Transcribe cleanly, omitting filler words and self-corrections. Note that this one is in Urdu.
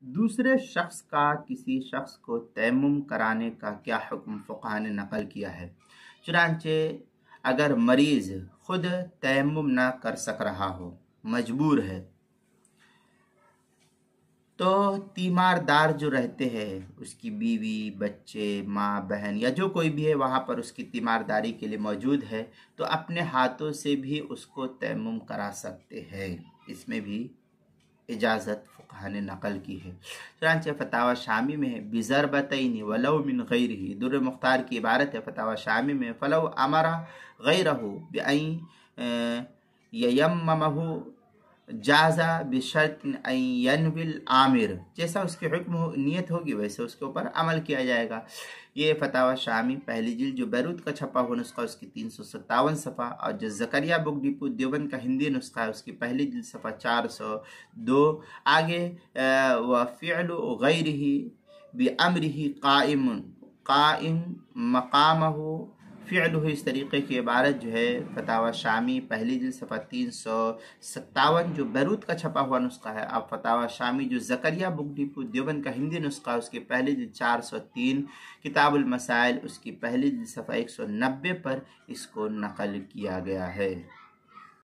دوسرے شخص کا کسی شخص کو تیمم کرانے کا کیا حکم فقہ نے نقل کیا ہے؟ چنانچہ اگر مریض خود تیمم نہ کر سک رہا ہو، مجبور ہے، تو تیماردار جو رہتے ہیں، اس کی بیوی، بچے، ماں، بہن یا جو کوئی بھی ہے وہاں پر اس کی تیمارداری کے لیے موجود ہے، تو اپنے ہاتھوں سے بھی اس کو تیمم کرا سکتے ہیں۔ اس میں بھی اجازت فقہ نے نقل کی ہے۔ چنانچہ فتاوی شامی میں ہے بِضَرْبَتَيْنِ وَلَوْ مِنْ غَيْرِهِ، در مختار کی عبارت ہے فتاوی شامی میں فَلَوْ أَمَرَ غَيْرَهُ بِأَنْ يَيَمَّمَهُ جازہ بشرط ان ینوی العامر، جیسا اس کی حکم نیت ہوگی ویسے اس کے اوپر عمل کیا جائے گا۔ یہ فتاوی شامی پہلی جلد جو بیروت کا چھپا ہوا نسخہ اس کی 357 صفحہ، اور جو زکریا بک ڈپو دیوبند کا ہندی نسخہ ہے اس کی پہلی جلد صفحہ 402۔ آگے وفعل غیرہ بامرہ قائم مقامہ فعلہ، اس طریقے کی عبارت جو ہے فتاوی شامی پہلی جلد صفحہ 357 جو بیروت کا چھپا ہوا نسخہ ہے، اب فتاوی شامی جو زکریا بک ڈپو دیوبند کا ہندی نسخہ اس کی پہلی جلد 403 کتاب المسائل اس کی پہلی جلد صفحہ 190 پر اس کو نقل کیا گیا ہے۔